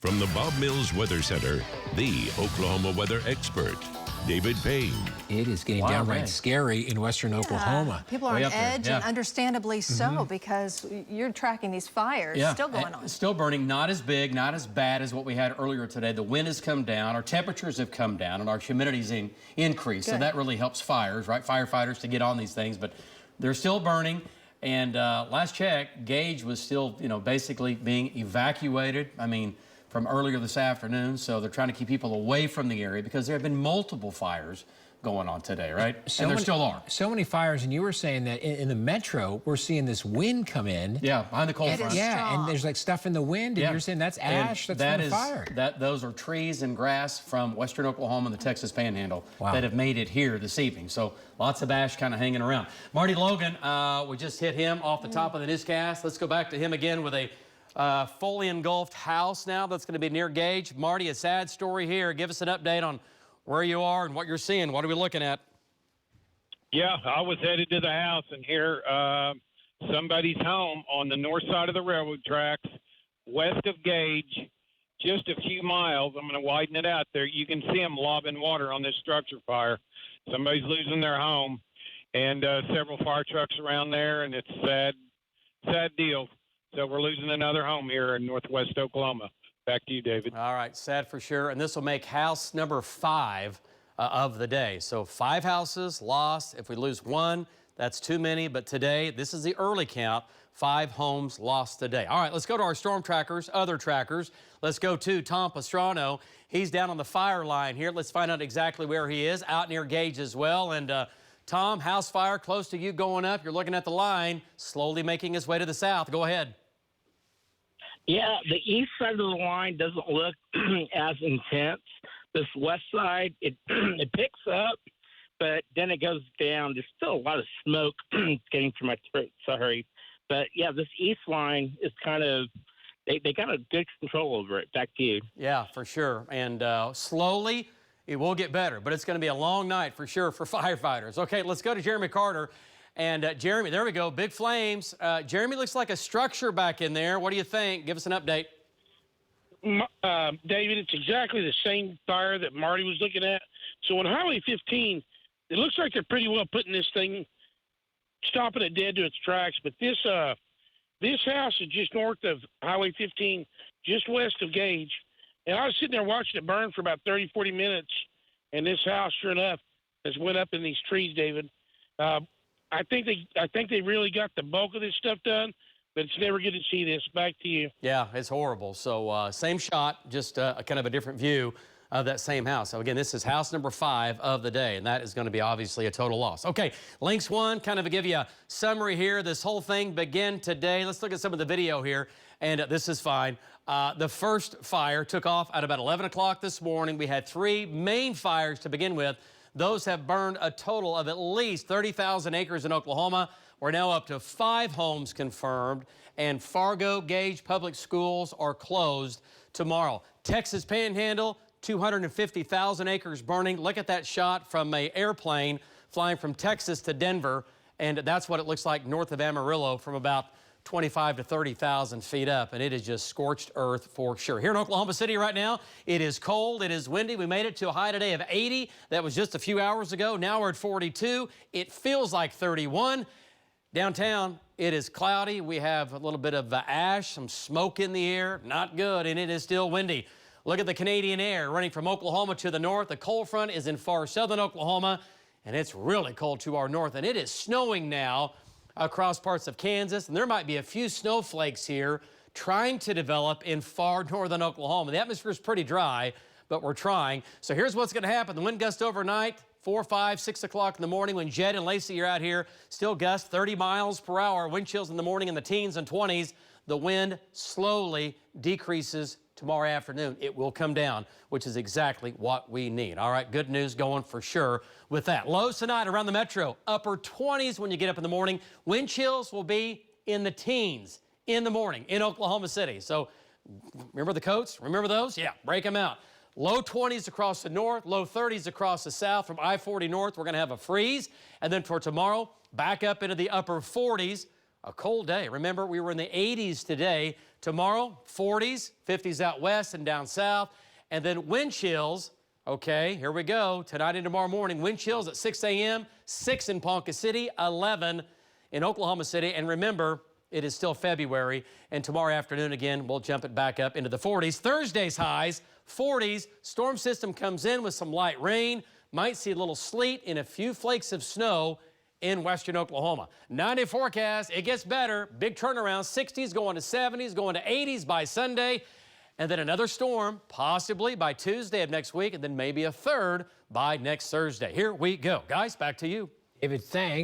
From the Bob Mills Weather Center, the Oklahoma weather expert, David Payne. It is getting downright scary in western Oklahoma. People are on edge, and understandably so, because you're tracking these fires still going on. Still burning, not as big, not as bad as what we had earlier today. The wind has come down, our temperatures have come down, and our humidity's increased. So that really helps fires, right? Firefighters to get on these things, but they're still burning. And last check, Gage was still, basically being evacuated. I mean, from earlier this afternoon, so they're trying to keep people away from the area because there have been multiple fires going on today, right? And there still are. So many fires, and you were saying that in the metro, we're seeing this wind come in. Yeah, behind the cold front. Yeah, and there's like stuff in the wind, and you're saying that's ash, that's from the fire. Those are trees and grass from western Oklahoma and the Texas Panhandle that have made it here this evening. So lots of ash kind of hanging around. Marty Logan, we just hit him off the top of the newscast. Let's go back to him again with a fully engulfed house now that's going to be near Gage. Marty, a sad story here. Give us an update on where you are and what you're seeing. What are we looking at? Yeah, I was headed to the house, and here somebody's home on the north side of the railroad tracks, west of Gage, just a few miles. I'm going to widen it out there. You can see them lobbing water on this structure fire. Somebody's losing their home, and several fire trucks around there, and it's a sad deal. So we're losing another home here in northwest Oklahoma. Back to you, David. All right, sad for sure. And this will make house number 5 of the day. So 5 houses lost. If we lose one, that's too many. But today, this is the early count. 5 homes lost today. All right, let's go to our storm trackers, other trackers. Let's go to Tom Pastrano. He's down on the fire line here. Let's find out exactly where he is, out near Gage as well. And Tom, house fire close to you going up. You're looking at the line, slowly making its way to the south. Go ahead. Yeah, the east side of the line doesn't look as intense. This west side, it picks up, but then it goes down. There's still a lot of smoke getting through my throat. Sorry. But, yeah, this east line is kind of they got a good control over it. Back to you. Yeah, for sure. And slowly it will get better, but it's going to be a long night for sure for firefighters. Okay, let's go to Jeremy Carter. And Jeremy, there we go, big flames. Jeremy, looks like a structure back in there. What do you think? Give us an update. David, it's exactly the same fire that Marty was looking at. So on Highway 15, it looks like they're pretty well putting this thing, stopping it dead to its tracks. But this house is just north of Highway 15, just west of Gage. And I was sitting there watching it burn for about 30, 40 minutes. And this house, sure enough, has went up in these trees, David. I think they really got the bulk of this stuff done, but it's never good to see this. Back to you. Yeah, it's horrible. So same shot, just kind of a different view of that same house. So again, this is house number 5 of the day, and that is going to be obviously a total loss. Okay, Links 1, kind of give you a summary here. This whole thing began today. Let's look at some of the video here, and this is fine. The first fire took off at about 11 o'clock this morning. We had 3 main fires to begin with. Those have burned a total of at least 30,000 acres in Oklahoma. We're now up to 5 homes confirmed, and Fargo Gage Public Schools are closed tomorrow. Texas Panhandle, 250,000 acres burning. Look at that shot from an airplane flying from Texas to Denver, and that's what it looks like north of Amarillo from about 25 to 30,000 feet up, and it is just scorched earth for sure. Here in Oklahoma City right now, it is cold, it is windy. We made it to a high today of 80. That was just a few hours ago. Now we're at 42. It feels like 31. Downtown, it is cloudy. We have a little bit of ash, some smoke in the air. Not good, and it is still windy. Look at the Canadian air running from Oklahoma to the north. The cold front is in far southern Oklahoma, and it's really cold to our north, and it is snowing now across parts of Kansas, and there might be a few snowflakes here trying to develop in far northern Oklahoma. The atmosphere is pretty dry, but we're trying. So here's what's going to happen. The wind gust overnight, 4, 5, 6 o'clock in the morning when Jed and Lacey are out here, still gust 30 miles per hour. Wind chills in the morning in the teens and 20s. The wind slowly decreases tomorrow afternoon. It will come down, which is exactly what we need. All right, good news going for sure with that. Lows tonight around the metro, upper 20s when you get up in the morning. Wind chills will be in the teens in the morning in Oklahoma City. So remember the coats? Remember those? Yeah, break them out. Low 20s across the north, low 30s across the south. From I-40 north, we're going to have a freeze. And then for tomorrow, back up into the upper 40s. A cold day. Remember, we were in the 80s today. Tomorrow, 40s, 50s out west and down south. And then wind chills, okay, here we go. Tonight and tomorrow morning, wind chills at 6 a.m., 6 in Ponca City, 11 in Oklahoma City. And remember, it is still February, and tomorrow afternoon, again, we'll jump it back up into the 40s. Thursday's highs, 40s. Storm system comes in with some light rain. Might see a little sleet and a few flakes of snow in western Oklahoma. 9-day forecast, it gets better. Big turnaround, 60s going to 70s, going to 80s by Sunday. And then another storm, possibly by Tuesday of next week, and then maybe a third by next Thursday. Here we go. Guys, back to you. David, thanks.